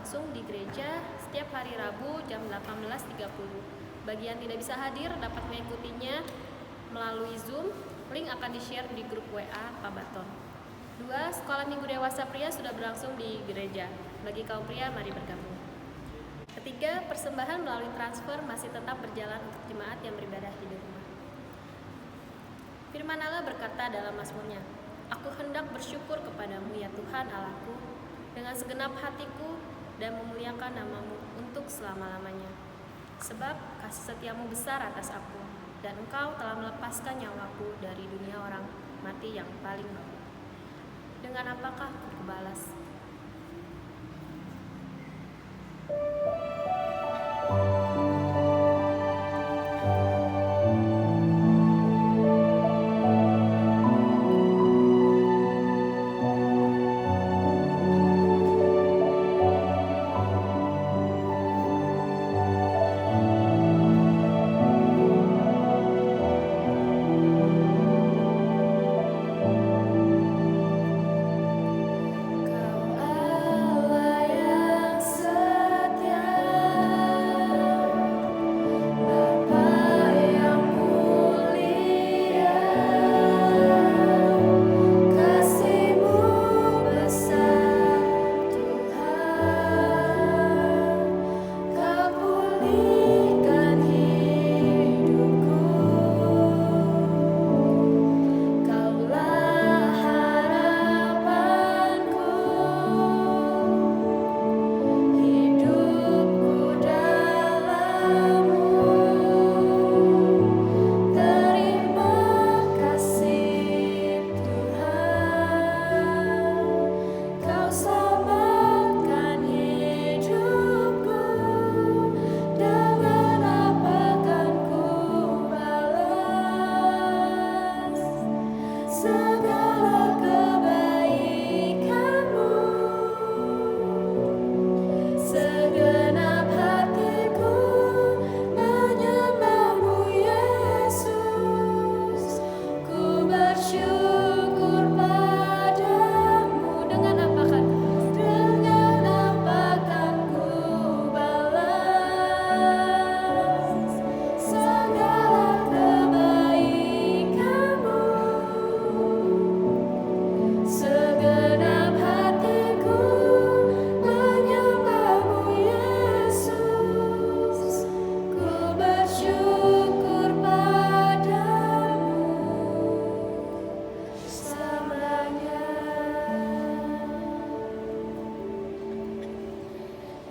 berlangsung di gereja setiap hari Rabu jam 18.30. Bagi yang tidak bisa hadir dapat mengikutinya melalui Zoom. Link akan di-share di grup WA Pabaton. 2. Sekolah Minggu Dewasa Pria sudah berlangsung di gereja. Bagi kaum pria, mari bergabung. 3. Persembahan melalui transfer masih tetap berjalan untuk jemaat yang beribadah di rumah. Firman Allah berkata dalam Mazmurnya, "Aku hendak bersyukur kepadamu ya Tuhan Allahku, dengan segenap hatiku dan memuliakan nama-Mu untuk selama-lamanya. Sebab kasih setiamu besar atas aku, dan Engkau telah melepaskan nyawaku dari dunia orang mati yang paling bau. Dengan apakah aku balas?"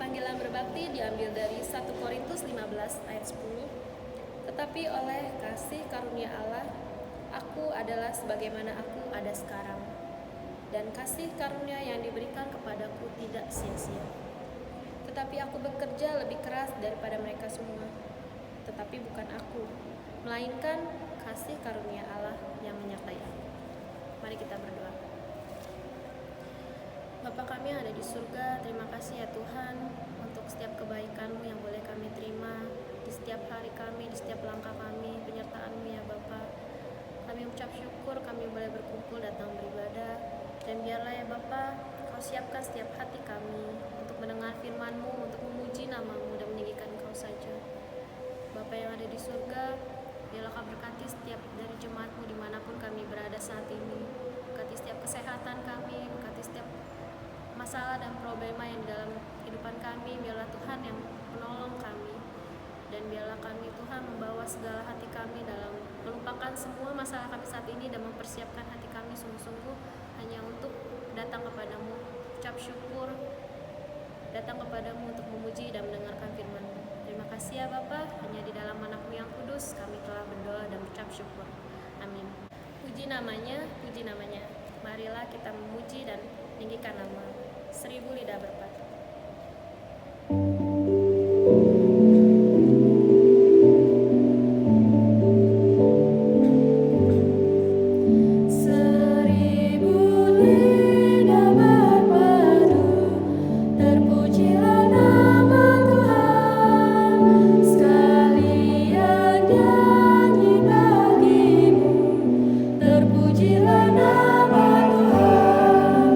Panggilan berbakti diambil dari 1 Korintus 15 ayat 10. Tetapi oleh kasih karunia Allah, aku adalah sebagaimana aku ada sekarang. Dan kasih karunia yang diberikan kepadaku tidak sia-sia. Tetapi aku bekerja lebih keras daripada mereka semua. Tetapi bukan aku, melainkan kasih karunia Allah yang menyertai aku. Mari kita berdoa. Bapa kami yang ada di surga, terima kasih ya Tuhan untuk setiap kebaikan-Mu yang boleh kami terima di setiap hari kami, di setiap langkah kami, penyertaan-Mu ya Bapa. Kami ucap syukur kami boleh berkumpul datang beribadah, dan biarlah ya Bapa, Kau siapkan setiap hati kami untuk mendengar firman-Mu, untuk memuji nama-Mu dan meninggikan Engkau saja. Bapa yang ada di surga, biarlah Kau berkati setiap dari jemaat-Mu dimanapun kami berada saat ini. Berkati setiap kesehatan kami, berkati setiap masalah dan problema yang dalam kehidupan kami. Biarlah Tuhan yang menolong kami, dan biarlah kami Tuhan membawa segala hati kami dalam melupakan semua masalah kami saat ini dan mempersiapkan hati kami sungguh-sungguh hanya untuk datang kepadamu, ucap syukur, datang kepadamu untuk memuji dan mendengarkan firman-Mu. Terima kasih ya Bapa, hanya di dalam anak-Mu yang kudus kami telah berdoa dan ucap syukur. Amin. Puji namanya, puji namanya. Marilah kita memuji dan tinggikan nama. 1000 lidah berpatu. Terpujilah nama Tuhan,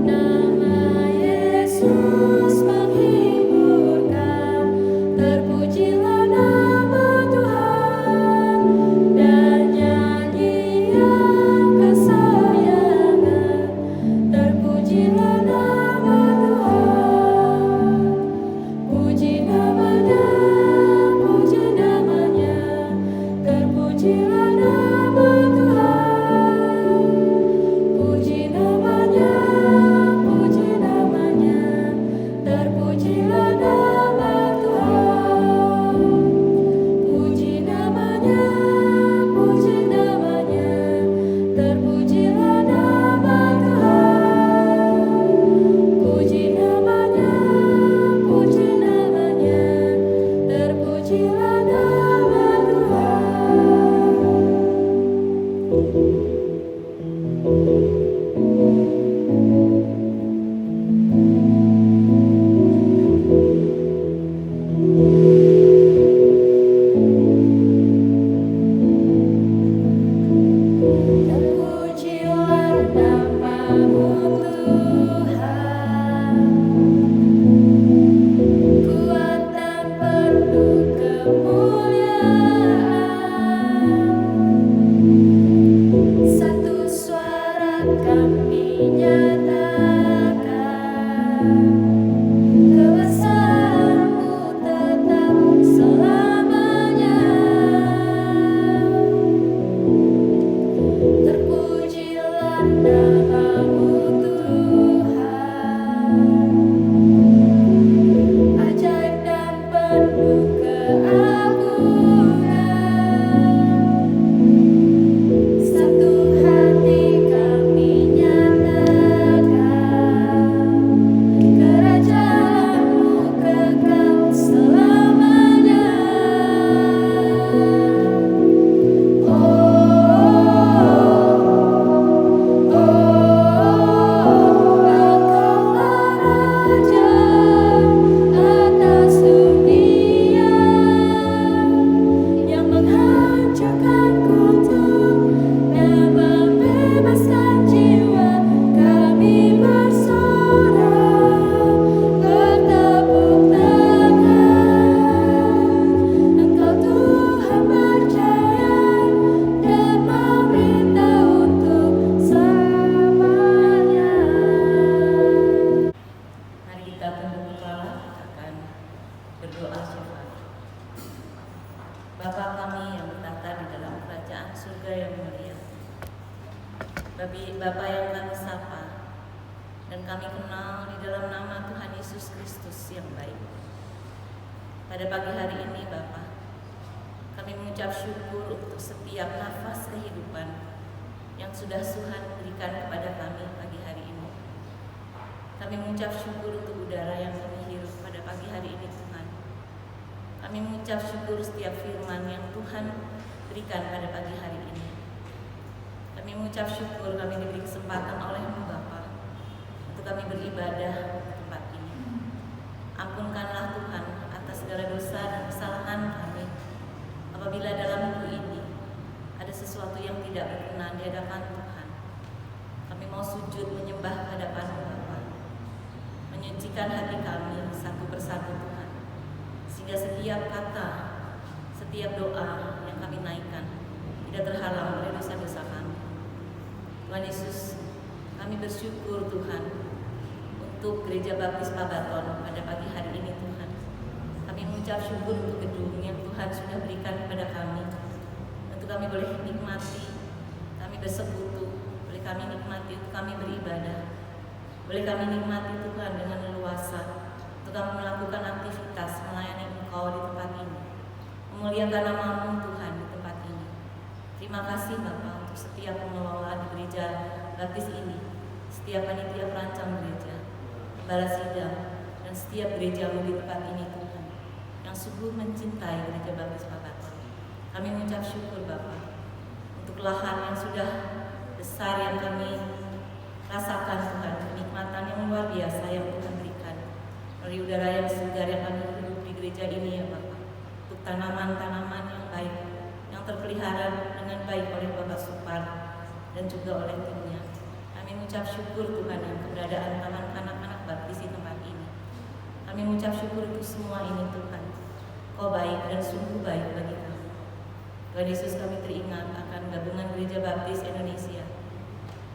nama Yesus. Berdoa syafaat. Bapa kami yang bertata di dalam kerajaan surga yang mulia, Bapa yang kami sapa dan kami kenal di dalam nama Tuhan Yesus Kristus yang baik. Pada pagi hari ini Bapa, kami mengucap syukur untuk setiap nafas kehidupan yang sudah Tuhan berikan kepada kami pagi hari ini. Kami mengucap syukur untuk udara yang kami hirup pada pagi hari ini Tuhan. Kami mengucap syukur setiap firman yang Tuhan berikan pada pagi hari ini. Kami mengucap syukur kami diberi kesempatan oleh-Mu Bapa untuk kami beribadah di tempat ini. Ampunkanlah Tuhan atas segala dosa dan kesalahan kami apabila dalam minggu ini ada sesuatu yang tidak berkenan di hadapan Tuhan. Kami mau sujud menyembah hadapan-Mu Bapa, menyucikan hati kami satu persatu Tuhan, sehingga setiap kata, setiap doa yang kami naikkan tidak terhalang oleh dosa-dosa kami. Tuhan Yesus, kami bersyukur Tuhan untuk Gereja Baptis Pabaton pada pagi hari ini Tuhan. Kami mengucap syukur untuk gedung yang Tuhan sudah berikan kepada kami, untuk kami boleh nikmati, kami bersekutu, boleh kami nikmati untuk kami beribadah, boleh kami nikmati Tuhan dengan leluasa, untuk kami melakukan aktivitas melayani Engkau di tempat ini, memuliakan nama-Mu Tuhan di tempat ini. Terima kasih Bapa untuk setiap pengelola di Gereja Baptis ini, setiap panitia perancang gereja, gembala sidang, dan setiap gereja-Mu di tempat ini Tuhan, yang sungguh mencintai Gereja Baptis Pabaton. Kami mengucap syukur Bapa untuk lahan yang sudah besar yang kami rasakan Tuhan, kenikmatan yang luar biasa yang Tuhan berikan, dari udara yang segar yang kami hidup di gereja ini ya Bapa, untuk tanaman-tanaman yang baik, yang terpelihara dengan baik oleh Bapak Supar dan juga oleh timnya. Kami mengucap syukur Tuhan yang keberadaan taman anak-anak baptis di tempat ini. Kami mengucap syukur untuk semua ini Tuhan. Kau baik dan sungguh baik bagi kami. Tuhan Yesus, kami teringat akan gabungan Gereja Baptis Indonesia.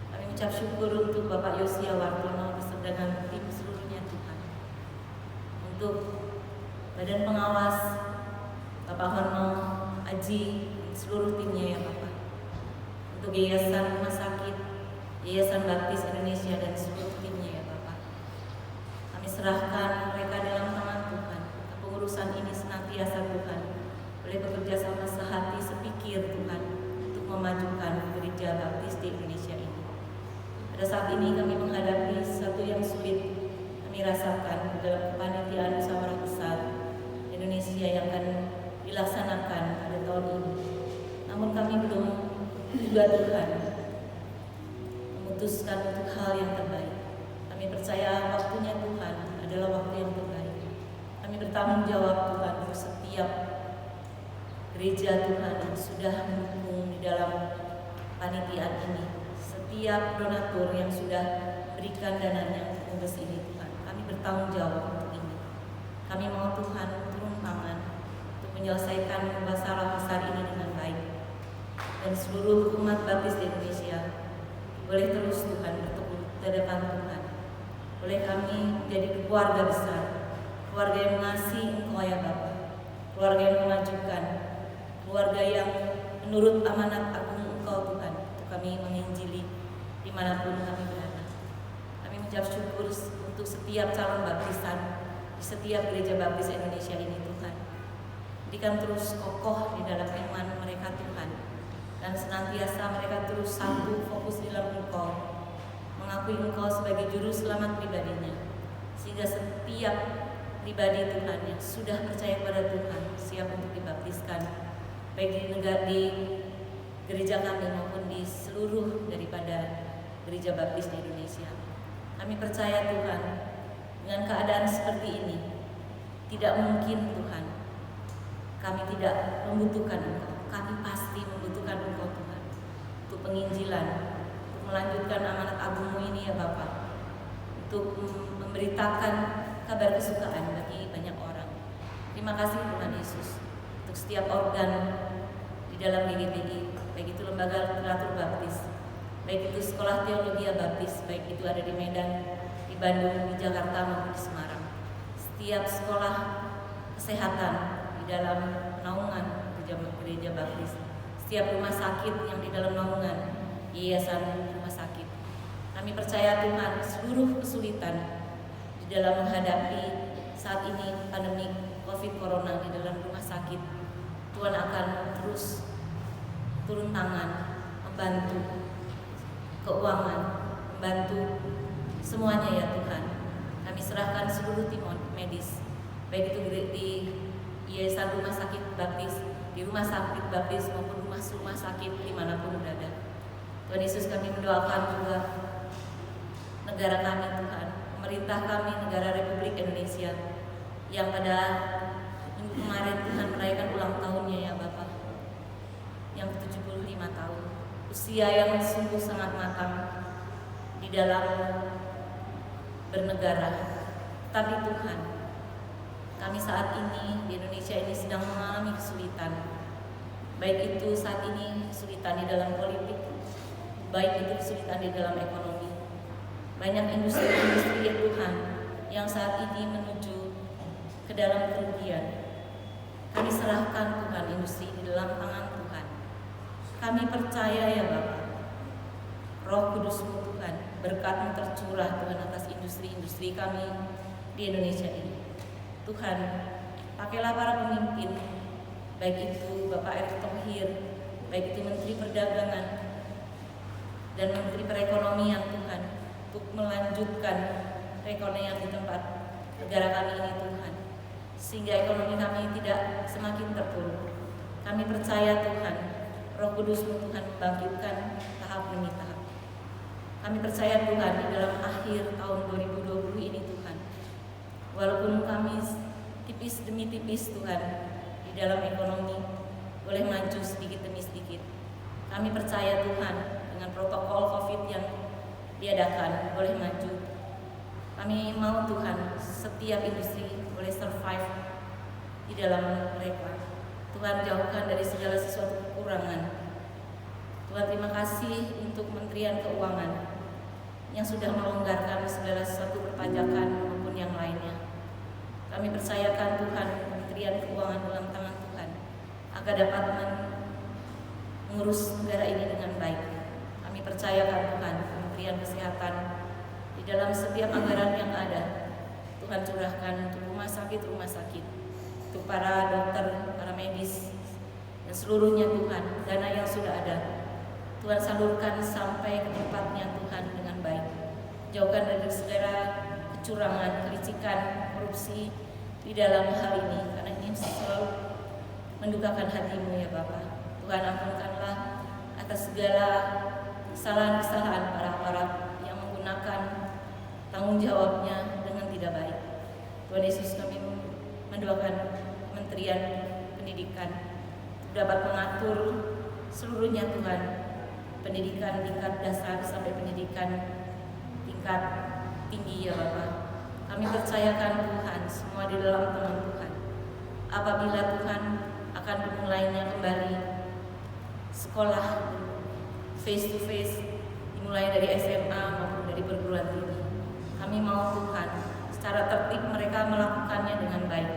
Kami mengucap syukur untuk Bapak Yosia Wartono beserta dengan tim seluruhnya Tuhan. Untuk Badan Pengawas, Bapak Hono, Aji, seluruh timnya ya Bapak. Untuk Yayasan Rumah Sakit, Yayasan Baptis Indonesia dan seluruh timnya ya Bapak. Kami serahkan mereka dalam tangan Tuhan. Kepengurusan ini senantiasa Tuhan boleh bekerja sama sehati sepikir Tuhan untuk memajukan Gereja Baptis di Indonesia ini. Pada saat ini kami menghadapi sesuatu yang sulit kami rasakan dalam kepanitiaan musyawarah besar Indonesia yang akan dilaksanakan pada tahun ini. Namun kami belum juga Tuhan memutuskan untuk hal yang terbaik. Kami percaya waktunya Tuhan adalah waktu yang terbaik. Kami bertanggung jawab Tuhan untuk setiap gereja Tuhan yang sudah mendukung di dalam panitiaan ini, setiap donatur yang sudah berikan dananya untuk kongres ini Tuhan. Kami bertanggung jawab untuk ini. Kami mau Tuhan turun tangan untuk menyelesaikan masalah besar ini dengan baik. Dan seluruh umat baptis di Indonesia boleh terus Tuhan bertemu di depan Tuhan. Boleh kami menjadi keluarga besar, keluarga yang mengasihi Engkau ya Bapa, keluarga yang memajukan, keluarga yang menurut amanat agung Engkau Tuhan, untuk kami menginjili dimanapun kami berada. Kami mengucap syukur untuk setiap calon baptisan di setiap Gereja Baptis Indonesia ini Tuhan. Berikan terus kokoh di dalam iman mereka Tuhan, dan senantiasa mereka terus satu fokus di dalam Engkau, mengakui Engkau sebagai juru selamat pribadinya, sehingga setiap pribadi Tuhan yang sudah percaya kepada Tuhan siap untuk dibaptiskan, baik di gereja kami maupun di seluruh daripada Gereja Baptis di Indonesia. Kami percaya Tuhan, dengan keadaan seperti ini tidak mungkin Tuhan kami tidak membutuhkan Engkau. Kami pasti membutuhkan Engkau Tuhan untuk penginjilan, untuk melanjutkan amanat agung-Mu ini ya Bapa, untuk memberitakan kabar kesukaan bagi banyak orang. Terima kasih Tuhan Yesus untuk setiap organ di dalam GGBI, baik itu lembaga literatur baptis, baik itu sekolah teologi baptis, baik itu ada di Medan, di Bandung, di Jakarta maupun di Semarang. Setiap sekolah kesehatan di dalam naungan gereja baptis, setiap rumah sakit yang di dalam naungan yayasan rumah sakit. Kami percaya Tuhan, seluruh kesulitan di dalam menghadapi saat ini pandemi COVID Corona di dalam rumah sakit, Tuhan akan terus turun tangan, membantu keuangan, membantu semuanya ya Tuhan. Kami serahkan seluruh tim medis, baik itu di yayasan rumah sakit baptis, di rumah sakit baptis maupun rumah sakit dimanapun berada. Tuhan Yesus, kami mendoakan juga negara kami Tuhan, pemerintah kami, negara Republik Indonesia yang pada minggu kemarin Tuhan merayakan ulang tahunnya ya Bapak, yang ke-75 tahun, usia yang sungguh sangat matang di dalam bernegara. Tapi Tuhan, kami saat ini di Indonesia ini sedang mengalami kesulitan, baik itu saat ini kesulitan di dalam politik, baik itu kesulitan di dalam ekonomi. Banyak industri-industri ya Tuhan yang saat ini menuju ke dalam kerugian. Kami serahkan Tuhan industri di dalam tangan Tuhan. Kami percaya ya Bapa, Roh Kudus-Mu Tuhan, berkat-Mu tercurah Tuhan atas industri-industri kami di Indonesia ini. Tuhan, pakailah para pemimpin, baik itu Bapak Erick Thohir, baik itu Menteri Perdagangan dan Menteri Perekonomian Tuhan, untuk melanjutkan perekonomian di tempat negara kami ini Tuhan, sehingga ekonomi kami tidak semakin terpuruk. Kami percaya Tuhan, Roh Kudus-Mu Tuhan membangkitkan tahap demi tahap. Kami percaya Tuhan di dalam akhir tahun 2020 ini Tuhan, walaupun kami tipis demi tipis Tuhan di dalam ekonomi boleh maju sedikit demi sedikit, kami percaya Tuhan dengan protokol COVID yang diadakan boleh maju. Kami mau Tuhan setiap industri boleh survive di dalam mereka. Tuhan, jauhkan dari segala sesuatu kekurangan. Tuhan, terima kasih untuk Kementerian Keuangan yang sudah melonggarkan segala sesuatu perpajakan maupun yang lainnya. Kami percayakan Tuhan Kementerian Keuangan dalam tangan Tuhan agar dapat mengurus negara ini dengan baik. Kami percayakan Tuhan Kementerian Kesehatan di dalam setiap anggaran yang ada, Tuhan curahkan untuk rumah sakit, untuk para dokter, para medis, dan seluruhnya Tuhan, dana yang sudah ada, Tuhan salurkan sampai ke tempatnya Tuhan dengan baik. Jauhkan dari segala kecurangan, kelicikan, korupsi di dalam hal ini, karena ini selalu mendukakan hati-Mu ya Bapa. Tuhan, ampunkanlah atas segala kesalahan-kesalahan para aparat yang menggunakan tanggung jawabnya dengan tidak baik. Tuhan Yesus, kami mendoakan Kementerian Pendidikan dapat mengatur seluruhnya Tuhan, pendidikan tingkat dasar sampai pendidikan tingkat tinggi ya Bapak. Kami percayakan Tuhan semua di dalam tangan Tuhan. Apabila Tuhan akan dimulainya kembali sekolah face to face, dimulai dari SMA maupun dari perguruan tinggi, kami mau Tuhan secara tertib mereka melakukannya dengan baik,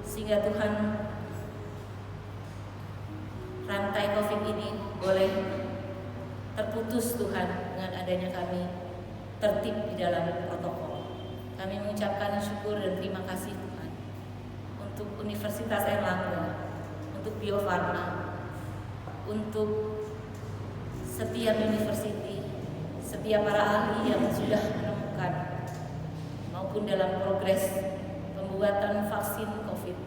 sehingga Tuhan rantai COVID ini boleh terputus Tuhan dengan adanya kami tertib di dalam protokol. Kami mengucapkan syukur dan terima kasih Tuhan untuk Universitas Airlangga, untuk Bio Farma, untuk setiap university, setiap para ahli yang sudah menemukan maupun dalam progres pembuatan vaksin COVID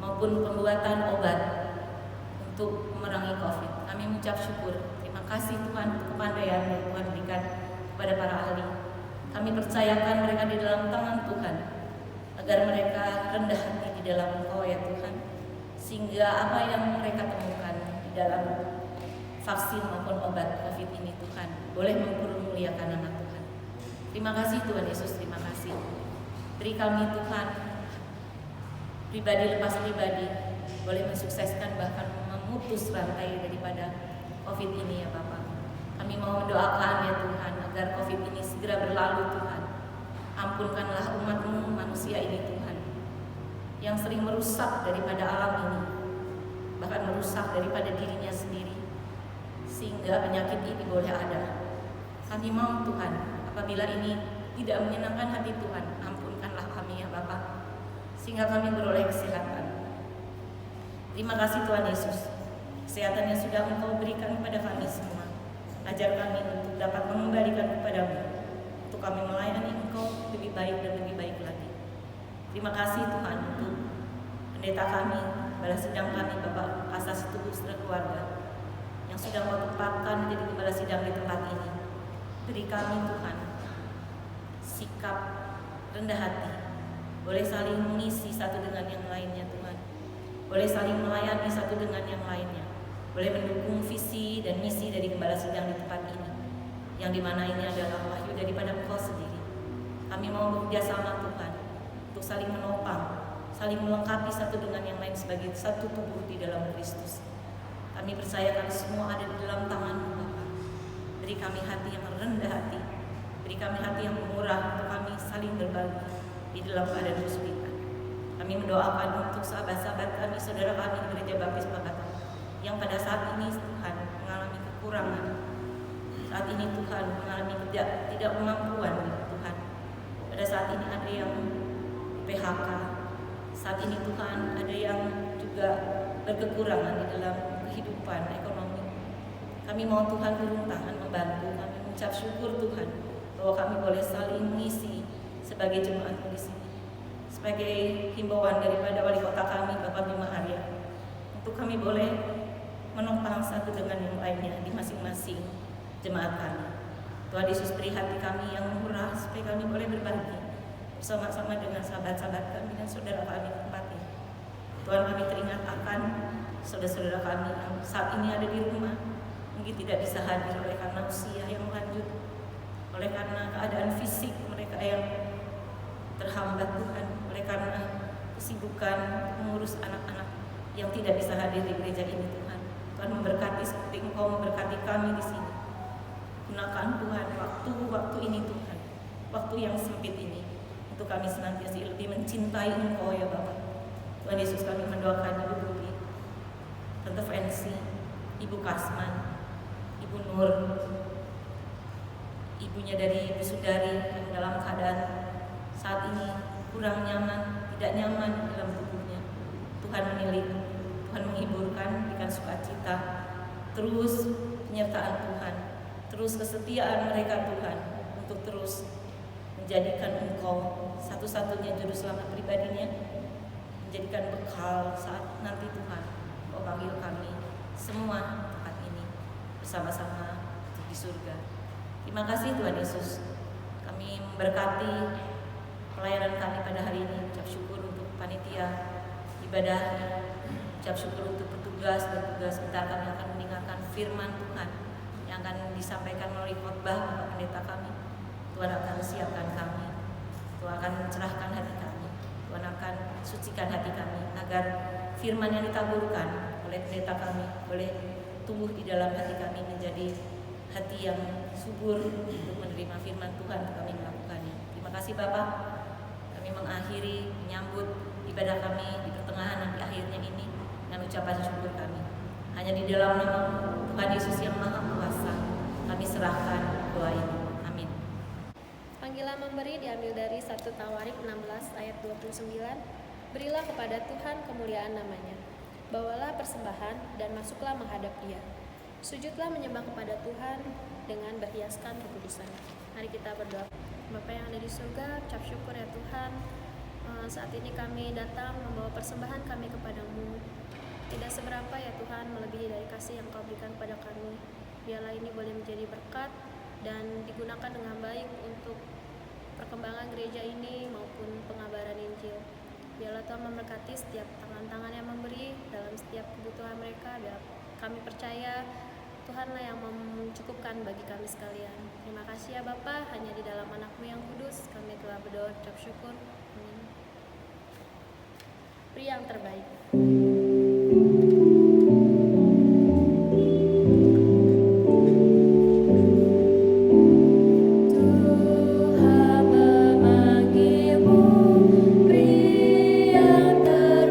maupun pembuatan obat untuk memerangi COVID. Kami mengucap syukur, terima kasih Tuhan untuk kepandaian yang Tuhan berikan kepada para ahli. Kami percayakan mereka di dalam tangan Tuhan, agar mereka rendah hati di dalam Engkau ya Tuhan, sehingga apa yang mereka temukan di dalam vaksin maupun obat COVID ini Tuhan boleh mempermuliakan nama Tuhan. Terima kasih Tuhan Yesus, terima kasih. Beri kami Tuhan pribadi lepas pribadi boleh mensukseskan bahkan memutus rantai daripada COVID ini ya Bapak. Kami mau mendoakan ya Tuhan agar COVID ini segera berlalu Tuhan. Ampunkanlah umat-Mu manusia ini Tuhan, sering merusak daripada alam ini, bahkan merusak daripada dirinya sendiri, sehingga penyakit ini boleh ada. Kami mau Tuhan, apabila ini tidak menyenangkan hati Tuhan, ampunkanlah kami ya Bapa, sehingga kami beroleh kesehatan. Terima kasih Tuhan Yesus, kesehatan yang sudah Engkau berikan kepada kami semua. Ajar kami untuk dapat mengembalikan kepadamu, untuk kami melayani Engkau lebih baik dan lebih baik lagi. Terima kasih Tuhan untuk pendeta kami, balas sidang kami, Bapak Kasasi Tubuh Saudara Keluarga, yang sudah Kau tempatkan menjadi gembala sidang di tempat ini. Beri kami Tuhan sikap rendah hati, boleh saling mengisi satu dengan yang lainnya Tuhan, boleh saling melayani satu dengan yang lainnya, boleh mendukung visi dan misi dari gembala sidang di tempat ini, yang dimana ini adalah wahyu daripada Engkau sendiri. Kami mau bekerja sama Tuhan untuk saling menopang, saling melengkapi satu dengan yang lain sebagai satu tubuh di dalam Kristus. Kami percaya kami semua ada di dalam tangan-Mu Bapa. Beri kami hati yang rendah hati, beri kami hati yang murah untuk kami saling berbagi di dalam keadaan kesulitan. Kami mendoakan untuk sahabat-sahabat kami, saudara kami di Gereja Baptis Pagatan, yang pada saat ini Tuhan mengalami kekurangan, saat ini Tuhan mengalami ketidakmampuan Tuhan. Pada saat ini ada yang PHK, saat ini Tuhan ada yang juga berkekurangan di dalam kehidupan ekonomi. Kami mau Tuhan turun tangan membantu. Kami mengucap syukur Tuhan bahwa kami boleh saling mengisi sebagai jemaat di sini, sebagai himbauan daripada wali kota kami Bapak Bima Arya, untuk kami boleh menopang satu dengan yang lainnya di masing-masing jemaat kami. Tuhan Yesus beri hati kami yang murah supaya kami boleh berbagi bersama-sama dengan sahabat-sahabat kami dan saudara kami di tempat ini. Tuhan, kami teringat akan saudara-saudara kami yang saat ini ada di rumah, mungkin tidak bisa hadir oleh karena usia yang lanjut, oleh karena keadaan fisik mereka yang terhambat Tuhan, oleh karena kesibukan mengurus anak-anak yang tidak bisa hadir di gereja ini Tuhan. Tuhan memberkati seperti Engkau memberkati kami di sini. Gunakan Tuhan waktu ini Tuhan, waktu yang sempit ini, untuk kami senantiasa lebih mencintai Engkau ya Bapak. Tuhan Yesus, kami mendoakan Ibu Bubi, Tante Fancy, Ibu Kasman, Ibu Nur, ibunya dari Ibu Sudari yang dalam keadaan saat ini kurang nyaman, tidak nyaman dalam tubuhnya. Tuhan menilik, Tuhan menghiburkan, berikan sukacita, terus penyertaan Tuhan, terus kesetiaan mereka Tuhan, untuk terus menjadikan Engkau satu-satunya juru selamat pribadinya, menjadikan bekal saat nanti Tuhan Kau panggil kami semua tempat ini bersama-sama di surga. Terima kasih Tuhan Yesus. Kami memberkati pelayanan kami pada hari ini. Ucap syukur untuk panitia ibadah, ucap syukur untuk petugas dan tugas. Bentar kami akan mendengarkan firman Tuhan yang akan disampaikan melalui khotbah Bapak Pendeta kami. Tuhan akan siapkan kami, Tuhan akan mencerahkan hati kami, Tuhan akan sucikan hati kami, agar firman yang ditaburkan oleh pendeta kami boleh tumbuh di dalam hati kami menjadi hati yang subur untuk menerima firman Tuhan, untuk kami melakukannya. Terima kasih Bapak. Kami mengakhiri menyambut ibadah kami di pertengahan dan di akhirnya ini dengan ucapan syukur kami. Hanya di dalam nama Tuhan Yesus yang Maha Kuasa kami serahkan doa ini. Amin. Panggilan memberi diambil dari 1 Tawarik 16 ayat 29. Berilah kepada Tuhan kemuliaan namanya, bawalah persembahan dan masuklah menghadap Dia. Sujudlah menyembah kepada Tuhan dengan berhiaskan kekudusan. Mari kita berdoa. Bapa yang ada di surga, ucap syukur ya Tuhan. Saat ini kami datang membawa persembahan kami kepadamu. Tidak seberapa ya Tuhan, melebihi dari kasih yang Kau berikan kepada kami. Biarlah ini boleh menjadi berkat dan digunakan dengan baik untuk perkembangan gereja ini maupun pengabaran Injil. Biarlah Tuhan memberkati setiap tangan-tangan yang memberi dalam setiap kebutuhan mereka. Biar kami percaya Tuhanlah yang mencukupkan bagi kami sekalian. Terima kasih ya Bapa, hanya di dalam anak-Mu yang kudus kami telah berdoa ucap syukur. Amin. Beri yang terbaik. Tuhan memanggilmu, beri yang terbaik.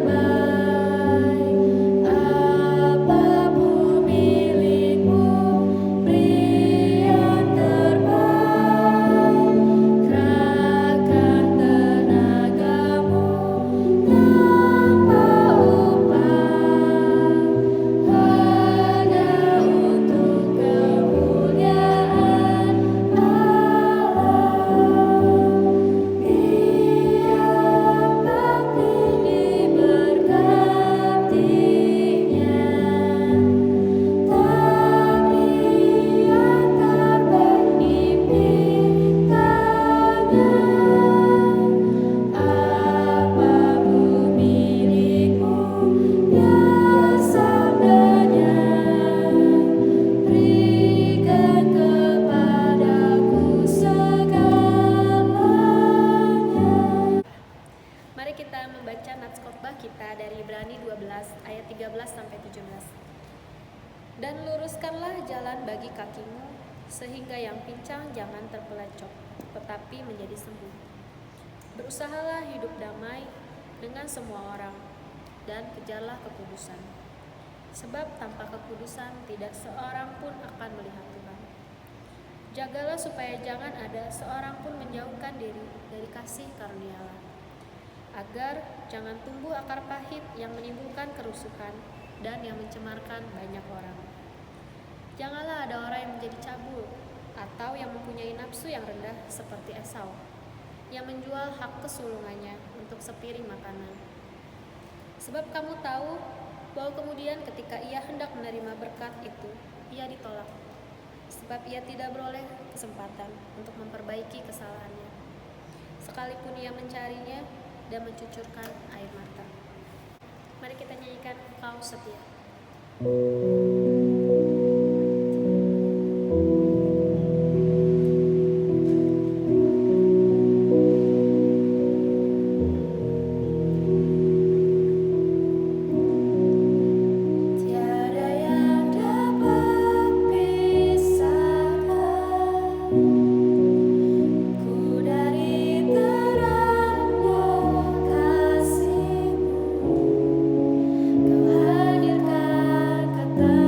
Mari kita membaca nats khotbah kita dari Ibrani 12 ayat 13 sampai 17. Dan luruskanlah jalan bagi kakimu, sehingga yang pincang jangan terpelecok, tetapi menjadi sembuh. Berusahalah hidup damai dengan semua orang, dan kejarlah kekudusan. Sebab tanpa kekudusan tidak seorang pun akan melihat Tuhan. Jagalah supaya jangan ada seorang pun menjauhkan diri dari kasih karunia Allah, agar jangan tumbuh akar pahit yang menimbulkan kerusuhan dan yang mencemarkan banyak orang. Janganlah ada orang yang menjadi cabul atau yang mempunyai nafsu yang rendah seperti Esau, yang menjual hak kesulungannya untuk sepiring makanan. Sebab kamu tahu bahwa kemudian ketika ia hendak menerima berkat itu, ia ditolak, sebab ia tidak beroleh kesempatan untuk memperbaiki kesalahannya, sekalipun ia mencarinya dan mencucurkan air mata. Mari kita nyanyikan Kau Setia. Kau hadirkan kata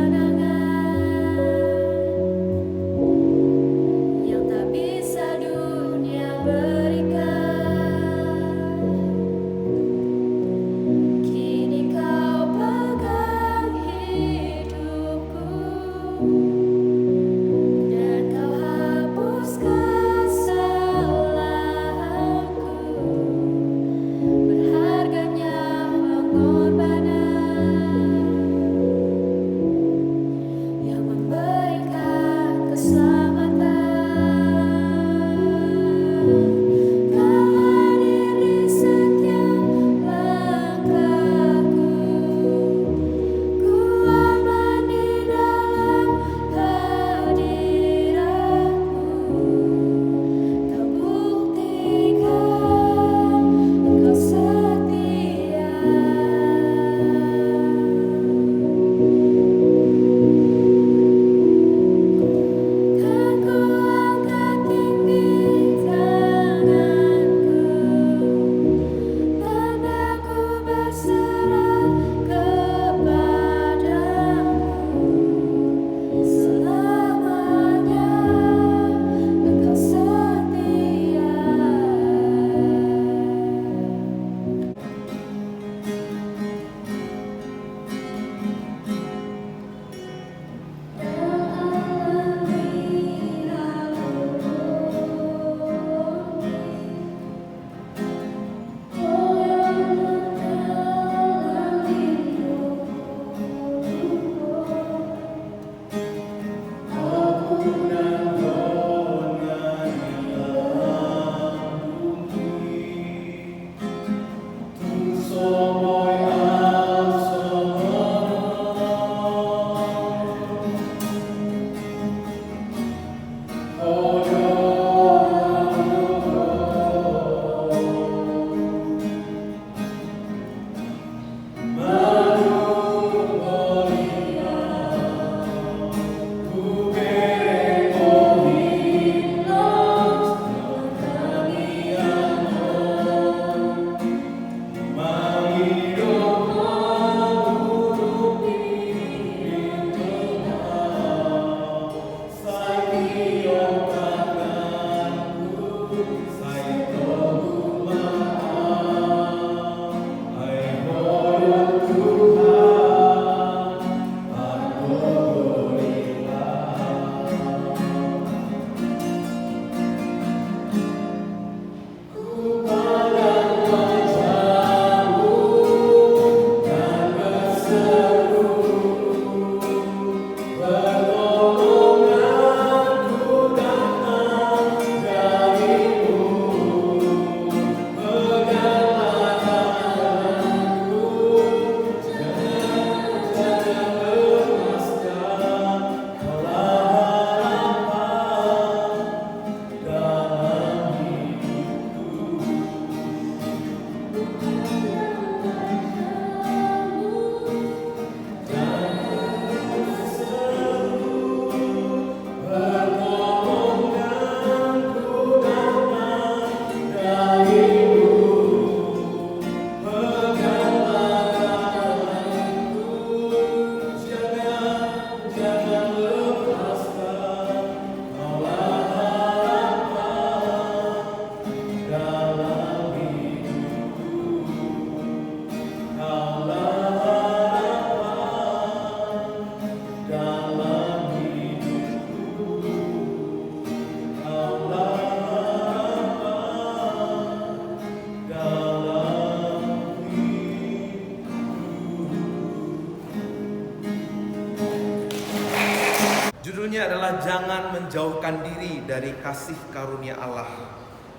intinya adalah jangan menjauhkan diri dari kasih karunia Allah.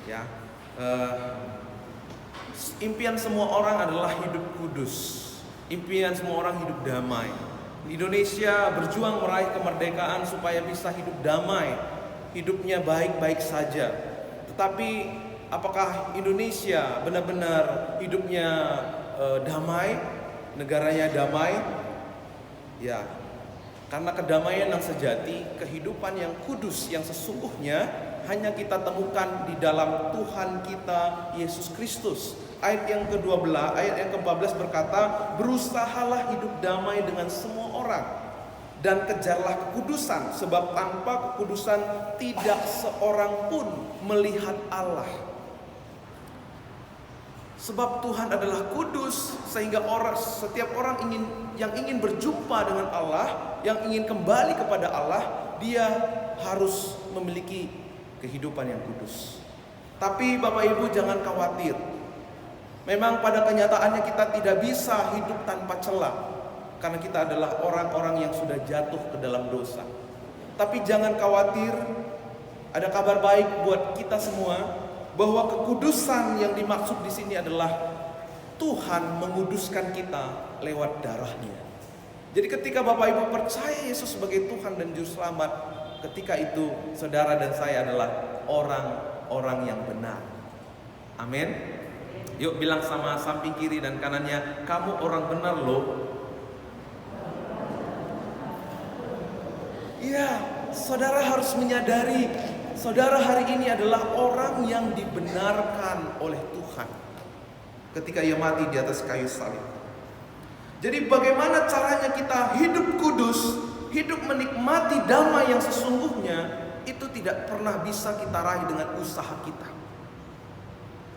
Ya, impian semua orang adalah hidup kudus. Impian semua orang hidup damai. Indonesia berjuang meraih kemerdekaan supaya bisa hidup damai, hidupnya baik-baik saja. Tetapi apakah Indonesia benar-benar hidupnya damai, negaranya damai? Ya, karena kedamaian yang sejati, kehidupan yang kudus yang sesungguhnya hanya kita temukan di dalam Tuhan kita Yesus Kristus. Ayat yang ke-12, ayat yang ke-14 berkata, berusahalah hidup damai dengan semua orang dan kejarlah kekudusan, sebab tanpa kekudusan tidak seorang pun melihat Allah. Sebab Tuhan adalah kudus, sehingga setiap orang yang ingin berjumpa dengan Allah, yang ingin kembali kepada Allah, dia harus memiliki kehidupan yang kudus. Tapi Bapak Ibu jangan khawatir. Memang pada kenyataannya kita tidak bisa hidup tanpa celah, karena kita adalah orang-orang yang sudah jatuh ke dalam dosa. Tapi jangan khawatir, ada kabar baik buat kita semua, bahwa kekudusan yang dimaksud di sini adalah Tuhan menguduskan kita lewat darahnya. Jadi ketika Bapak Ibu percaya Yesus sebagai Tuhan dan Juru Selamat, ketika itu saudara dan saya adalah orang-orang yang benar. Amin. Yuk bilang sama samping kiri dan kanannya, kamu orang benar loh. Iya, saudara harus menyadari, saudara hari ini adalah orang yang dibenarkan oleh Tuhan ketika ia mati di atas kayu salib. Jadi bagaimana caranya kita hidup kudus, hidup menikmati damai yang sesungguhnya, itu tidak pernah bisa kita raih dengan usaha kita.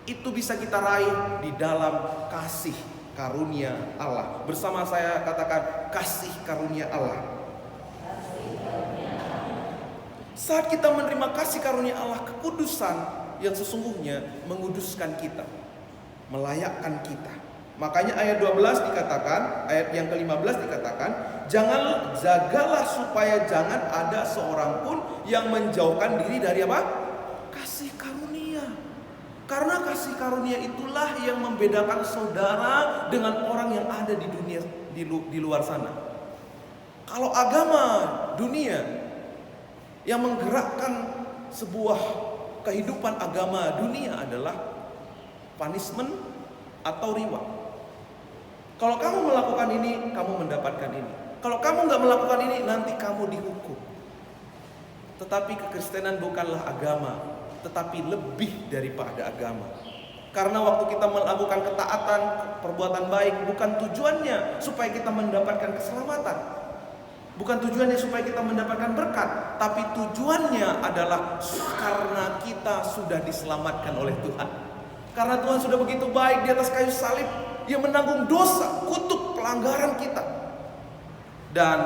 Itu bisa kita raih di dalam kasih karunia Allah. Bersama saya katakan, kasih karunia Allah. Saat kita menerima kasih karunia Allah, kekudusan yang sesungguhnya menguduskan kita, melayakkan kita. Makanya ayat 12 dikatakan, ayat yang ke-15 dikatakan, jagalah supaya jangan ada seorang pun yang menjauhkan diri dari apa? Kasih karunia. Karena kasih karunia itulah yang membedakan saudara dengan orang yang ada di dunia, di luar sana. Kalau agama dunia yang menggerakkan sebuah kehidupan agama dunia adalah punishment atau reward. Kalau kamu melakukan ini, kamu mendapatkan ini. Kalau kamu nggak melakukan ini, nanti kamu dihukum. Tetapi kekristenan bukanlah agama, tetapi lebih daripada agama. Karena waktu kita melakukan ketaatan, perbuatan baik, bukan tujuannya supaya kita mendapatkan keselamatan, bukan tujuannya supaya kita mendapatkan berkat, tapi tujuannya adalah karena kita sudah diselamatkan oleh Tuhan. Karena Tuhan sudah begitu baik di atas kayu salib, Dia menanggung dosa, kutuk pelanggaran kita, dan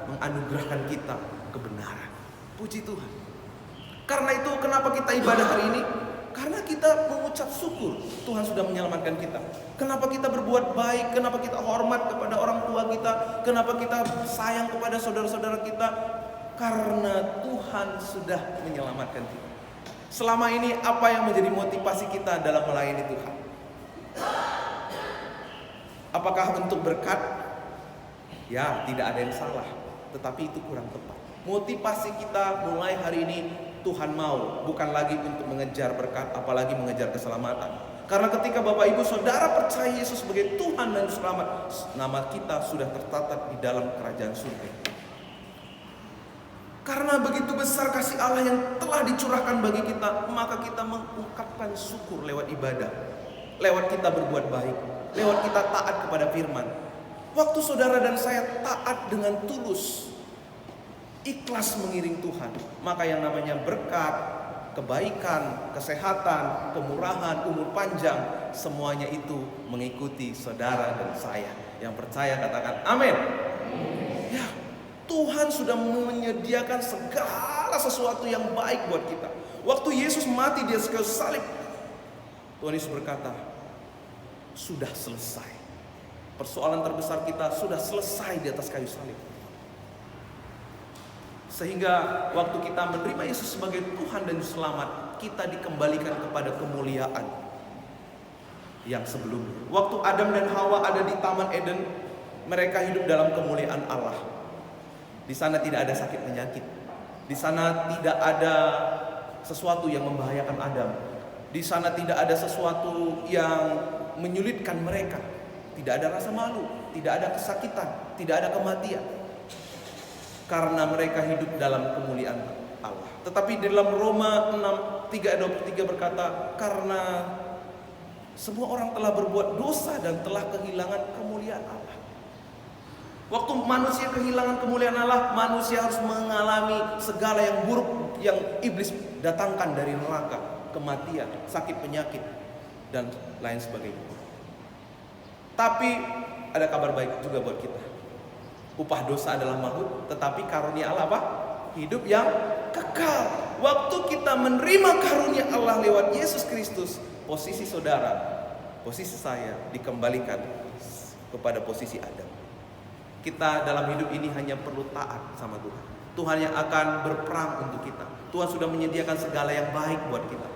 menganugerahkan kita kebenaran. Puji Tuhan. Karena itu kenapa kita ibadah hari ini? Karena kita mengucap syukur Tuhan sudah menyelamatkan kita. Kenapa kita berbuat baik? Kenapa kita hormat kepada orang tua kita? Kenapa kita sayang kepada saudara-saudara kita? Karena Tuhan sudah menyelamatkan kita. Selama ini apa yang menjadi motivasi kita dalam melayani Tuhan? Apakah untuk berkat? Ya, tidak ada yang salah, tetapi itu kurang tepat. Motivasi kita mulai hari ini, Tuhan mau, bukan lagi untuk mengejar berkat, apalagi mengejar keselamatan. Karena ketika Bapak Ibu Saudara percaya Yesus sebagai Tuhan dan Selamat, nama kita sudah tercatat di dalam kerajaan surga. Karena begitu besar kasih Allah yang telah dicurahkan bagi kita, maka kita mengungkapkan syukur lewat ibadah, lewat kita berbuat baik, lewat kita taat kepada firman. Waktu saudara dan saya taat dengan tulus, ikhlas mengiring Tuhan, maka yang namanya berkat, kebaikan, kesehatan, kemurahan, umur panjang, semuanya itu mengikuti saudara dan saya. Yang percaya katakan amin. Ya, Tuhan sudah menyediakan segala sesuatu yang baik buat kita. Waktu Yesus mati di atas kayu salib, Tuhan Yesus berkata, sudah selesai. Persoalan terbesar kita sudah selesai di atas kayu salib. Sehingga waktu kita menerima Yesus sebagai Tuhan dan Selamat, kita dikembalikan kepada kemuliaan yang sebelumnya. Waktu Adam dan Hawa ada di Taman Eden, mereka hidup dalam kemuliaan Allah. Di sana tidak ada sakit penyakit. Di sana tidak ada sesuatu yang membahayakan Adam. Di sana tidak ada sesuatu yang menyulitkan mereka. Tidak ada rasa malu, tidak ada kesakitan, tidak ada kematian. Karena mereka hidup dalam kemuliaan Allah. Tetapi di dalam Roma 6:3-23 berkata, karena semua orang telah berbuat dosa dan telah kehilangan kemuliaan Allah. Waktu manusia kehilangan kemuliaan Allah, manusia harus mengalami segala yang buruk yang iblis datangkan dari neraka, kematian, sakit penyakit, dan lain sebagainya. Tapi ada kabar baik juga buat kita. Upah dosa adalah maut, tetapi karunia Allah apa? Hidup yang kekal. Waktu kita menerima karunia Allah lewat Yesus Kristus, posisi saudara, posisi saya dikembalikan kepada posisi Adam. Kita dalam hidup ini hanya perlu taat sama Tuhan. Tuhan yang akan berperang untuk kita. Tuhan sudah menyediakan segala yang baik buat kita.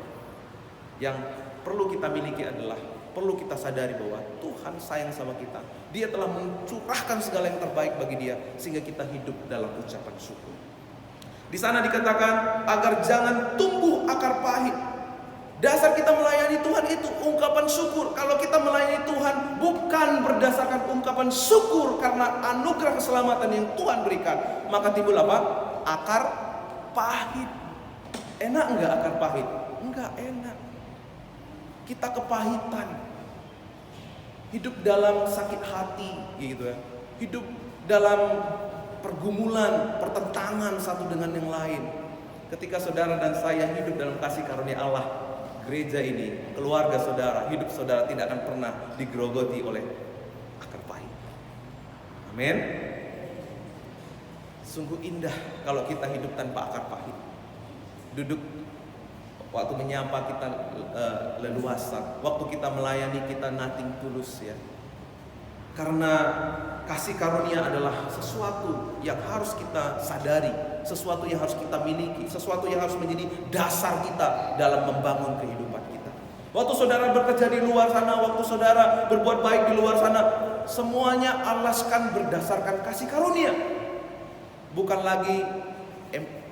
Yang perlu kita miliki adalah, perlu kita sadari bahwa Tuhan sayang sama kita. Dia telah mencurahkan segala yang terbaik bagi dia, sehingga kita hidup dalam ucapan syukur. Di sana dikatakan agar jangan tumbuh akar pahit. Dasar kita melayani Tuhan itu ungkapan syukur. Kalau kita melayani Tuhan bukan berdasarkan ungkapan syukur karena anugerah keselamatan yang Tuhan berikan, maka timbul apa? Akar pahit. Enak enggak akar pahit? Enggak enak. Kita kepahitan, hidup dalam sakit hati, gitu ya. Hidup dalam pergumulan, pertentangan satu dengan yang lain. Ketika saudara dan saya hidup dalam kasih karunia Allah, gereja ini, keluarga saudara, hidup saudara tidak akan pernah digerogoti oleh akar pahit. Amin. Sungguh indah kalau kita hidup tanpa akar pahit. Duduk waktu menyapa kita leluasa, waktu kita melayani kita nothing tulus ya. Karena kasih karunia adalah sesuatu yang harus kita sadari, sesuatu yang harus kita miliki, sesuatu yang harus menjadi dasar kita dalam membangun kehidupan kita. Waktu saudara bekerja di luar sana, waktu saudara berbuat baik di luar sana, semuanya alaskan berdasarkan kasih karunia. Bukan lagi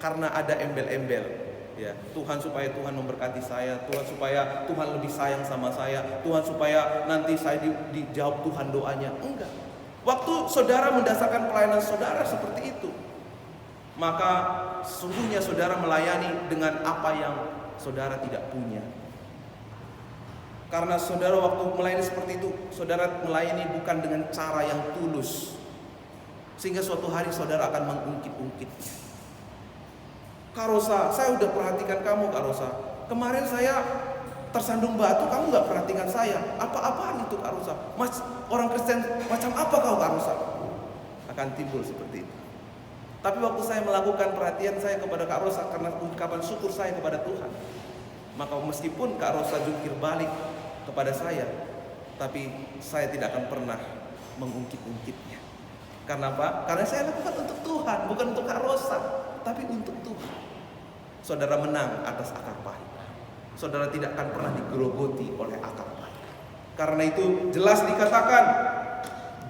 karena ada embel-embel. Ya, Tuhan supaya Tuhan memberkati saya, Tuhan supaya Tuhan lebih sayang sama saya, Tuhan supaya nanti saya dijawab Tuhan doanya. Enggak. Waktu saudara mendasarkan pelayanan saudara seperti itu, maka sesungguhnya saudara melayani dengan apa yang saudara tidak punya. Karena saudara waktu melayani seperti itu, saudara melayani bukan dengan cara yang tulus, sehingga suatu hari saudara akan mengungkit-ungkitnya. Kak Rosa, saya udah perhatikan kamu Kak Rosa. Kemarin saya tersandung batu, kamu gak perhatikan saya. Apa-apaan itu Kak Rosa? Mas, orang Kristen macam apa kau Kak Rosa? Akan timbul seperti itu. Tapi waktu saya melakukan perhatian saya kepada Kak Rosa karena ungkapan syukur saya kepada Tuhan, maka meskipun Kak Rosa jungkir balik kepada saya, tapi saya tidak akan pernah mengungkit-ungkitnya. Karena apa? Karena saya lakukan untuk Tuhan, bukan untuk Kak Rosa, tapi untuk Tuhan. Saudara menang atas akar pahit. Saudara tidak akan pernah digerogoti oleh akar pahit. Karena itu jelas dikatakan,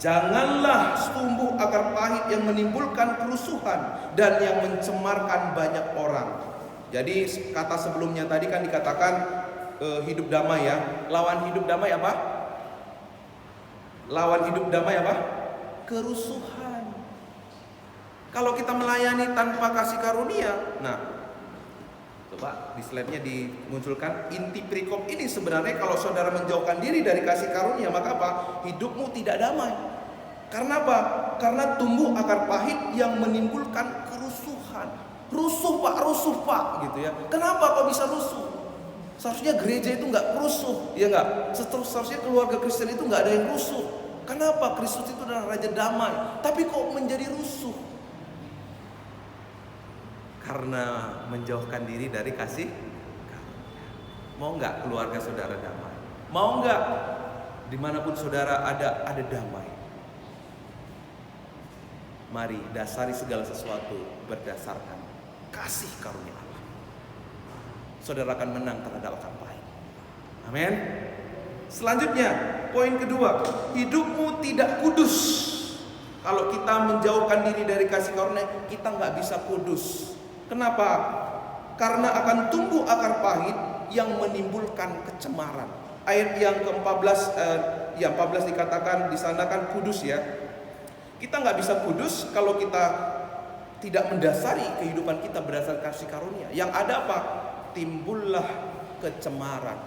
janganlah tumbuh akar pahit yang menimbulkan kerusuhan dan yang mencemarkan banyak orang. Jadi kata sebelumnya tadi kan dikatakan hidup damai ya. Lawan hidup damai apa? Lawan hidup damai apa? Kerusuhan. Kalau kita melayani tanpa kasih karunia, nah, coba di slide-nya dimunculkan inti perikop ini. Sebenarnya kalau saudara menjauhkan diri dari kasih karunia, maka apa? Hidupmu tidak damai. Karena apa? Karena tumbuh akar pahit yang menimbulkan kerusuhan. Rusuh pak, gitu ya. Kenapa kok bisa rusuh? Seharusnya gereja itu nggak rusuh, ya nggak? Seharusnya keluarga Kristen itu nggak ada yang rusuh. Kenapa? Kristus itu adalah Raja Damai, tapi kok menjadi rusuh? Karena menjauhkan diri dari kasih karunia. Mau nggak keluarga saudara damai? Mau nggak dimanapun saudara ada damai? Mari dasari segala sesuatu berdasarkan kasih karunia Allah. Saudara akan menang terhadap akar pahit. Amin. Selanjutnya, poin kedua, hidupmu tidak kudus. Kalau kita menjauhkan diri dari kasih karunia, kita nggak bisa kudus. Kenapa? Karena akan tumbuh akar pahit yang menimbulkan kecemaran. Ayat yang ke-14, yang 14 dikatakan di sana kan kudus ya. Kita nggak bisa kudus kalau kita tidak mendasari kehidupan kita berdasarkan kasih karunia. Yang ada apa? Timbullah kecemaran.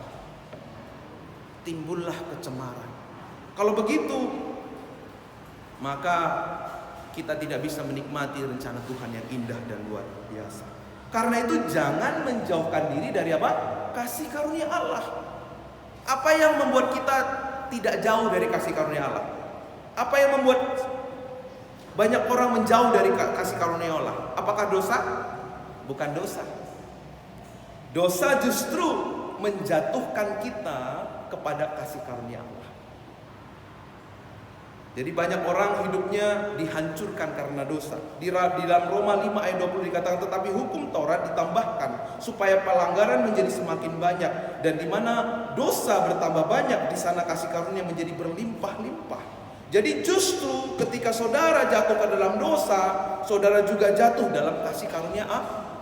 Timbullah kecemaran. Kalau begitu, maka kita tidak bisa menikmati rencana Tuhan yang indah dan luar biasa. Karena itu jangan menjauhkan diri dari apa? Kasih karunia Allah. Apa yang membuat kita tidak jauh dari kasih karunia Allah? Apa yang membuat banyak orang menjauh dari kasih karunia Allah? Apakah dosa? Bukan dosa. Dosa justru menjatuhkan kita kepada kasih karunia Allah. Jadi banyak orang hidupnya dihancurkan karena dosa. Di dalam Roma 5 ayat 20 dikatakan, tetapi hukum Taurat ditambahkan supaya pelanggaran menjadi semakin banyak, dan di mana dosa bertambah banyak, di sana kasih karunia menjadi berlimpah-limpah. Jadi justru ketika saudara jatuh ke dalam dosa, saudara juga jatuh dalam kasih karunia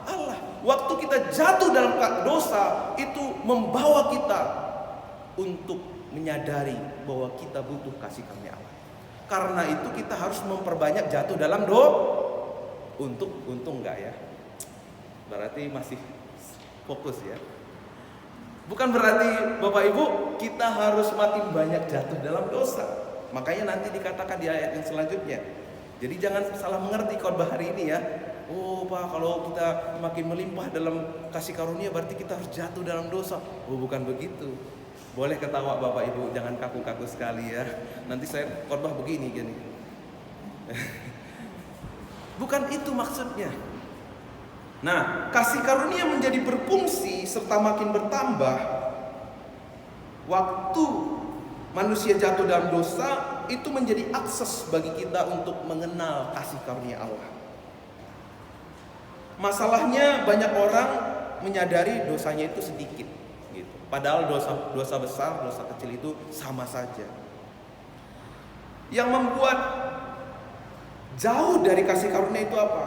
Allah. Waktu kita jatuh dalam dosa, itu membawa kita untuk menyadari bahwa kita butuh kasih karunia Allah. Karena itu kita harus memperbanyak jatuh dalam untung enggak ya? Berarti masih fokus ya. Bukan berarti Bapak Ibu kita harus makin banyak jatuh dalam dosa. Makanya nanti dikatakan di ayat yang selanjutnya. Jadi jangan salah mengerti khotbah hari ini ya. Oh Pak, kalau kita makin melimpah dalam kasih karunia berarti kita harus jatuh dalam dosa. Oh bukan begitu. Boleh ketawa Bapak Ibu, jangan kaku-kaku sekali ya. Nanti saya khotbah begini gini. Bukan itu maksudnya. Nah, kasih karunia menjadi berfungsi serta makin bertambah waktu manusia jatuh dalam dosa, itu menjadi akses bagi kita untuk mengenal kasih karunia Allah. Masalahnya banyak orang menyadari dosanya itu sedikit gitu. Padahal dosa besar, dosa kecil itu sama saja. Yang membuat jauh dari kasih karunia itu apa?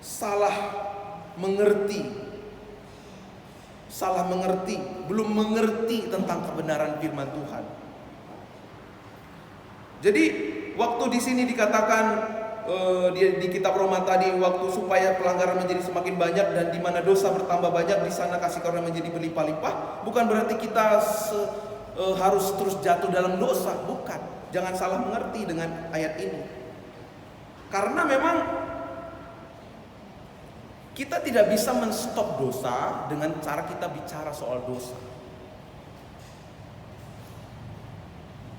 Salah mengerti, belum mengerti tentang kebenaran firman Tuhan. Jadi waktu di sini dikatakan di kitab Roma tadi, waktu supaya pelanggaran menjadi semakin banyak dan di mana dosa bertambah banyak, di sana kasih karunia menjadi berlimpah-limpah. Bukan berarti kita harus terus jatuh dalam dosa, bukan. Jangan salah mengerti dengan ayat ini. Karena memang kita tidak bisa menstop dosa dengan cara kita bicara soal dosa.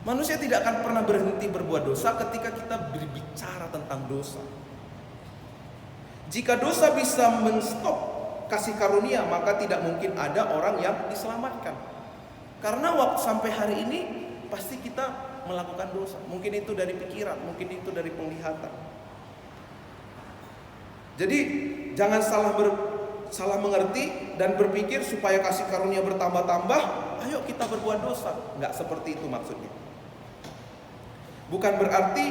Manusia tidak akan pernah berhenti berbuat dosa ketika kita berbicara tentang dosa. Jika dosa bisa menstop kasih karunia, maka tidak mungkin ada orang yang diselamatkan. Karena waktu sampai hari ini pasti kita melakukan dosa. Mungkin itu dari pikiran, mungkin itu dari penglihatan. Jadi jangan salah mengerti dan berpikir supaya kasih karunia bertambah-tambah, ayo kita berbuat dosa. Enggak seperti itu maksudnya. Bukan berarti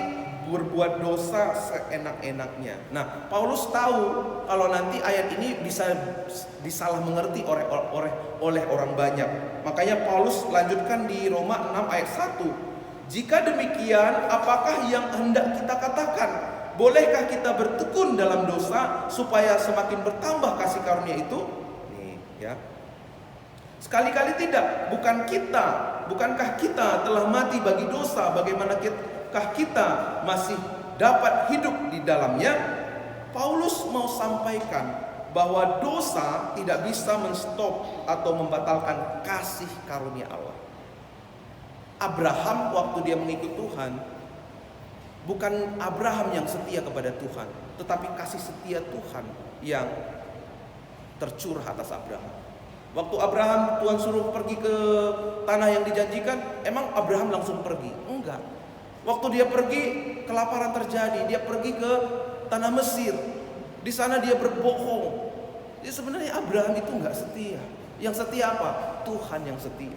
berbuat dosa seenak-enaknya. Nah, Paulus tahu kalau nanti ayat ini bisa disalah mengerti oleh orang banyak. Makanya Paulus lanjutkan di Roma 6 ayat 1. Jika demikian, apakah yang hendak kita katakan? Bolehkah kita bertekun dalam dosa supaya semakin bertambah kasih karunia itu? Nih, ya. Sekali-kali tidak. Bukankah kita telah mati bagi dosa? Bagaimanakah kita masih dapat hidup di dalamnya? Paulus mau sampaikan bahwa dosa tidak bisa menstop atau membatalkan kasih karunia Allah. Abraham waktu dia mengikut Tuhan, bukan Abraham yang setia kepada Tuhan, tetapi kasih setia Tuhan yang tercurah atas Abraham. Waktu Abraham Tuhan suruh pergi ke tanah yang dijanjikan, emang Abraham langsung pergi? Enggak. Waktu dia pergi, kelaparan terjadi. Dia pergi ke tanah Mesir. Di sana dia berbohong. Jadi sebenarnya Abraham itu nggak setia. Yang setia apa? Tuhan yang setia.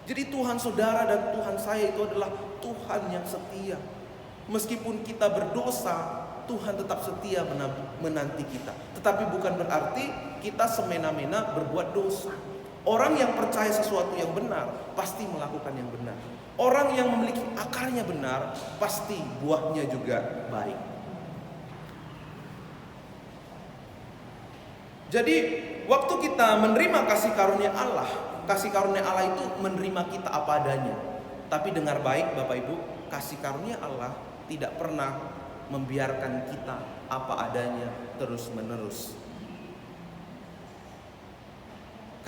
Jadi Tuhan saudara dan Tuhan saya itu adalah Tuhan yang setia. Meskipun kita berdosa, Tuhan tetap setia menanti kita. Tetapi bukan berarti kita semena-mena berbuat dosa. Orang yang percaya sesuatu yang benar pasti melakukan yang benar. Orang yang memiliki akarnya benar pasti buahnya juga baik. Jadi waktu kita menerima kasih karunia Allah itu menerima kita apa adanya. Tapi dengar baik Bapak Ibu, kasih karunia Allah tidak pernah membiarkan kita apa adanya terus menerus.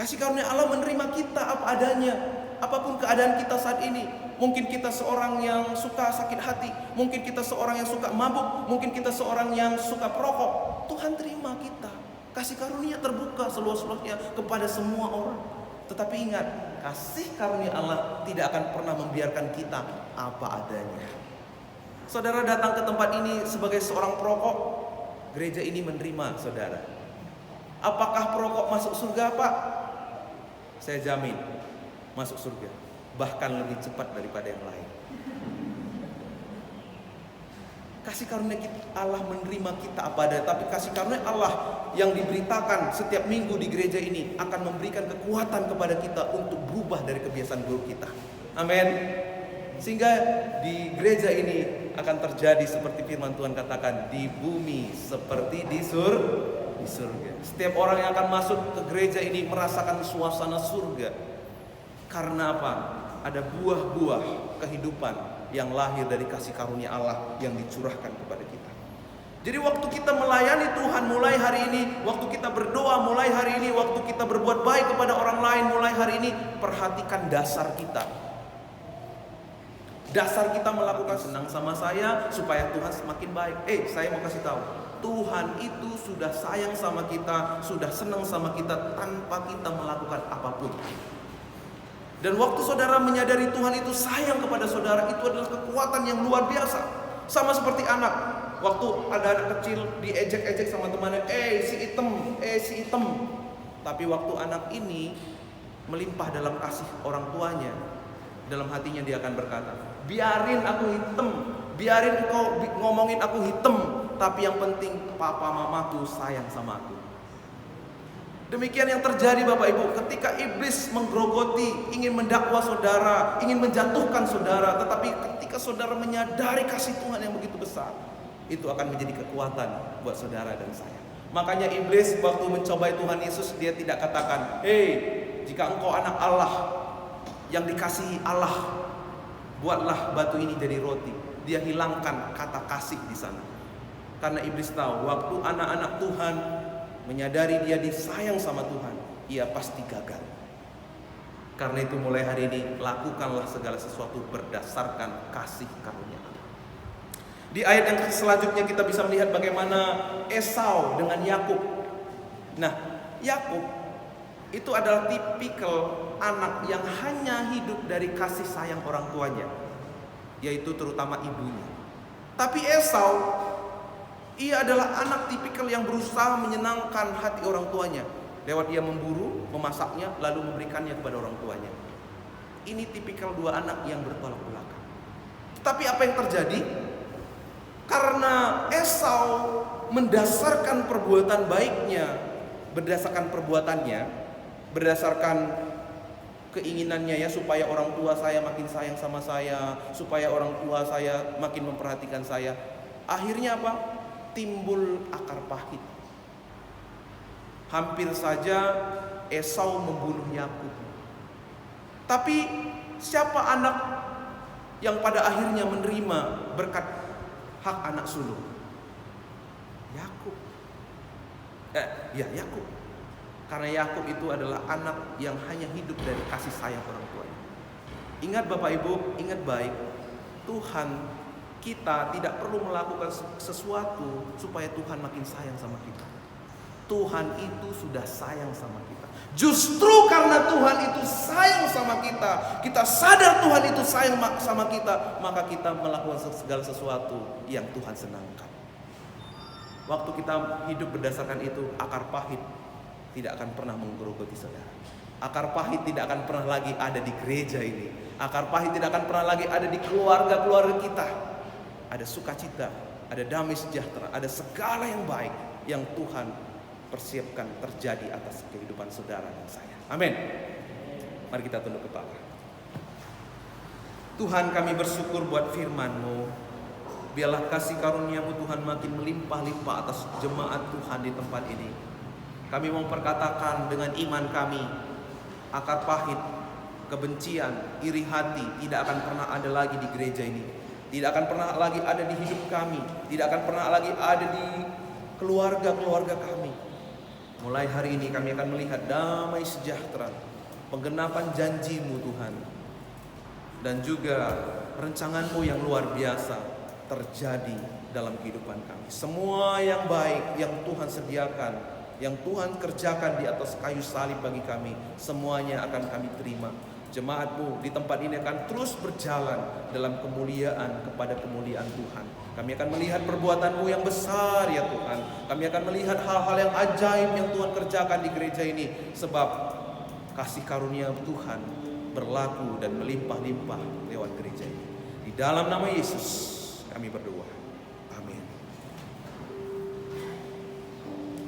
Kasih karunia Allah menerima kita apa adanya. Apapun keadaan kita saat ini. Mungkin kita seorang yang suka sakit hati, mungkin kita seorang yang suka mabuk, mungkin kita seorang yang suka perokok. Tuhan terima kita. Kasih karunia terbuka seluas-luasnya kepada semua orang. Tetapi ingat, kasih karunia Allah tidak akan pernah membiarkan kita apa adanya. Saudara datang ke tempat ini sebagai seorang perokok, gereja ini menerima saudara. Apakah perokok masuk surga, Pak? Saya jamin masuk surga, bahkan lebih cepat daripada yang lain. Kasih karunia Allah menerima kita apa adanya. Tapi kasih karunia Allah yang diberitakan setiap minggu di gereja ini akan memberikan kekuatan kepada kita untuk berubah dari kebiasaan buruk kita. Amin. Sehingga di gereja ini akan terjadi seperti firman Tuhan katakan, di bumi seperti di surga. Setiap orang yang akan masuk ke gereja ini merasakan suasana surga. Karena apa? Ada buah-buah kehidupan yang lahir dari kasih karunia Allah yang dicurahkan kepada kita. Jadi waktu kita melayani Tuhan mulai hari ini, waktu kita berdoa mulai hari ini, waktu kita berbuat baik kepada orang lain mulai hari ini, perhatikan dasar kita. Dasar kita melakukan senang sama saya supaya Tuhan semakin baik. Saya mau kasih tahu, Tuhan itu sudah sayang sama kita, sudah senang sama kita tanpa kita melakukan apapun. Dan waktu saudara menyadari Tuhan itu sayang kepada saudara, itu adalah kekuatan yang luar biasa. Sama seperti anak, waktu ada anak kecil diejek-ejek sama temannya, si item. Tapi waktu anak ini melimpah dalam kasih orang tuanya, dalam hatinya dia akan berkata, biarin aku hitam, biarin kau ngomongin aku hitam, tapi yang penting papa mamaku sayang sama aku. Demikian yang terjadi Bapak Ibu, ketika iblis menggerogoti, ingin mendakwa saudara, ingin menjatuhkan saudara, tetapi ketika saudara menyadari kasih Tuhan yang begitu besar, itu akan menjadi kekuatan buat saudara dan saya. Makanya iblis waktu mencobai Tuhan Yesus, dia tidak katakan, jika engkau anak Allah, yang dikasihi Allah, buatlah batu ini jadi roti. Dia hilangkan kata kasih di sana. Karena iblis tahu, waktu anak-anak Tuhan menyadari dia disayang sama Tuhan, ia pasti gagal. Karena itu mulai hari ini lakukanlah segala sesuatu berdasarkan kasih karunia Allah. Di ayat yang selanjutnya kita bisa melihat bagaimana Esau dengan Yakub. Nah, Yakub itu adalah tipikal anak yang hanya hidup dari kasih sayang orang tuanya, yaitu terutama ibunya. Tapi Esau, ia adalah anak tipikal yang berusaha menyenangkan hati orang tuanya lewat dia memburu, memasaknya, lalu memberikannya kepada orang tuanya. Ini tipikal dua anak yang bertolak belakang. Tetapi apa yang terjadi? Karena Esau mendasarkan perbuatan baiknya, berdasarkan perbuatannya, berdasarkan keinginannya supaya orang tua saya makin sayang sama saya, supaya orang tua saya makin memperhatikan saya. Akhirnya apa? Timbul akar pahit. Hampir saja Esau membunuh Yakub. Tapi siapa anak yang pada akhirnya menerima berkat hak anak sulung? Yakub. Yakub. Karena Yakub itu adalah anak yang hanya hidup dari kasih sayang orang tuanya. Ingat Bapak Ibu, ingat baik, Tuhan kita tidak perlu melakukan sesuatu supaya Tuhan makin sayang sama kita. Tuhan itu sudah sayang sama kita. Justru karena Tuhan itu sayang sama kita, kita sadar Tuhan itu sayang sama kita, maka kita melakukan segala sesuatu yang Tuhan senangkan. Waktu kita hidup berdasarkan itu, akar pahit tidak akan pernah menggerogoti saudara. Akar pahit tidak akan pernah lagi ada di gereja ini. Akar pahit tidak akan pernah lagi ada di keluarga-keluarga kita. Ada sukacita, ada damai sejahtera, ada segala yang baik yang Tuhan persiapkan terjadi atas kehidupan saudara dan saya. Amin. Mari kita tunduk kepala. Tuhan, kami bersyukur buat firman-Mu. Biarlah kasih karunia-Mu Tuhan makin melimpah-limpah atas jemaat Tuhan di tempat ini. Kami mau perkatakan dengan iman kami, akar pahit, kebencian, iri hati tidak akan pernah ada lagi di gereja ini. Tidak akan pernah lagi ada di hidup kami. Tidak akan pernah lagi ada di keluarga-keluarga kami. Mulai hari ini kami akan melihat damai sejahtera, penggenapan janji-Mu Tuhan, dan juga rencangan-Mu yang luar biasa terjadi dalam kehidupan kami. Semua yang baik yang Tuhan sediakan, yang Tuhan kerjakan di atas kayu salib bagi kami, semuanya akan kami terima. Jemaat-Mu di tempat ini akan terus berjalan dalam kemuliaan kepada kemuliaan Tuhan. Kami akan melihat perbuatan-Mu yang besar ya Tuhan. Kami akan melihat hal-hal yang ajaib yang Tuhan kerjakan di gereja ini. Sebab kasih karunia Tuhan berlaku dan melimpah-limpah lewat gereja ini. Di dalam nama Yesus kami berdoa. Amin.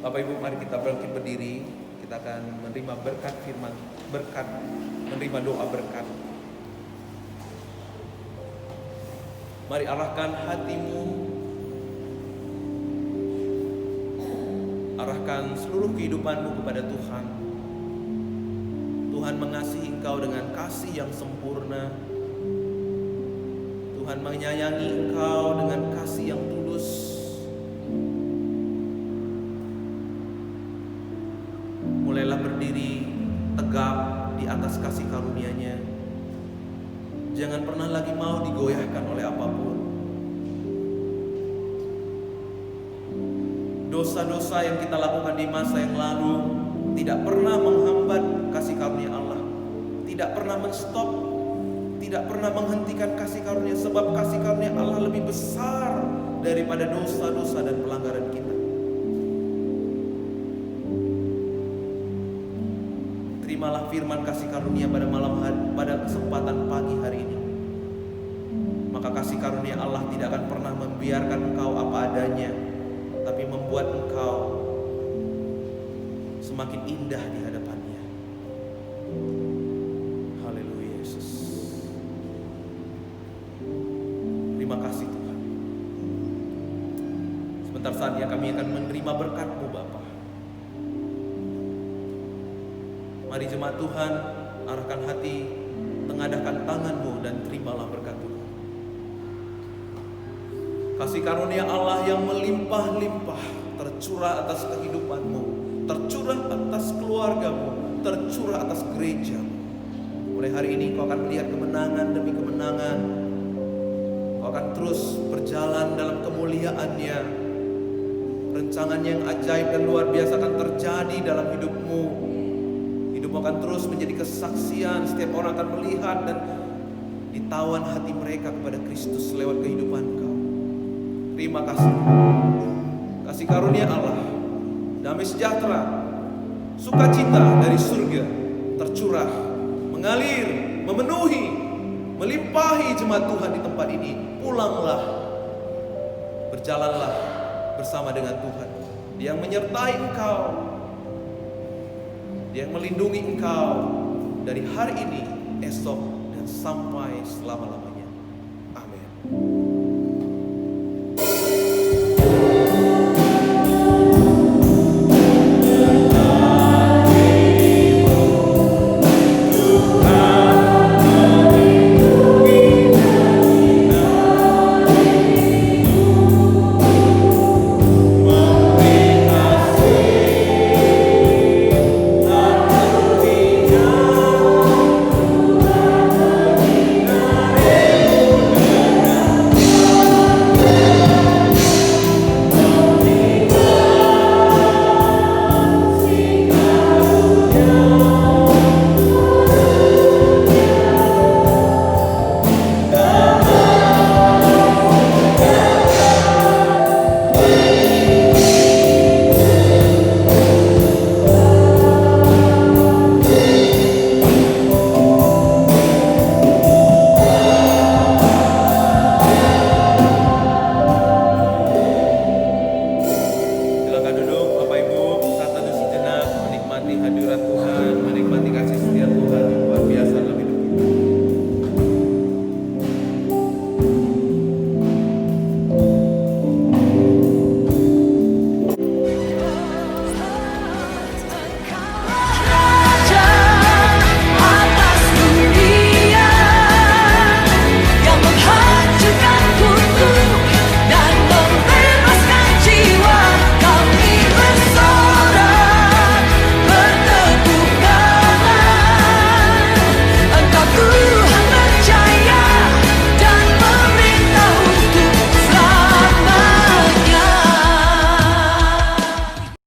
Bapak Ibu, mari kita bangkit berdiri. Kita akan menerima berkat firman, berkat, menerima doa berkat. Mari arahkan hatimu, arahkan seluruh kehidupanmu kepada Tuhan. Tuhan mengasihi engkau dengan kasih yang sempurna. Tuhan menyayangi engkau dengan kasih yang tulus. Mulailah berdiri tegap di atas kasih karunia-Nya. Jangan pernah lagi mau digoyahkan oleh apapun. Dosa-dosa yang kita lakukan di masa yang lalu tidak pernah menghambat kasih karunia Allah. Tidak pernah menstop, tidak pernah menghentikan kasih karunia. Sebab kasih karunia Allah lebih besar daripada dosa-dosa dan pelanggaran kita. Terimalah firman kasih karunia pada malam hari, pada kesempatan pagi hari ini. Maka kasih karunia Allah tidak akan pernah membiarkan engkau apa adanya, tapi membuat engkau semakin indah di hadapannya. Haleluya Yesus. Terima kasih Tuhan. Sebentar saja kami akan menerima berkat-Mu Bapa. Mari jemaat Tuhan, arahkan hati, tengadahkan tangan-Mu dan terimalah berkat Tuhan. Kasih karunia Allah yang melimpah-limpah tercurah atas kehidupan-Mu, tercurah atas keluarga-Mu, tercurah atas gereja-Mu. Mulai hari ini kau akan melihat kemenangan demi kemenangan. Kau akan terus berjalan dalam kemuliaan-Nya. Rencangan yang ajaib dan luar biasa akan terjadi dalam hidupmu. Hidupmu akan terus menjadi kesaksian. Setiap orang akan melihat dan ditawan hati mereka kepada Kristus lewat kehidupan kau. Terima kasih. Kasih karunia Allah, damai sejahtera, sukacita dari surga tercurah, mengalir, memenuhi, melimpahi jemaat Tuhan di tempat ini. Pulanglah, berjalanlah bersama dengan Tuhan. Dia yang menyertai engkau, Dia yang melindungi engkau dari hari ini, esok, dan sampai selama-lamanya. Amin.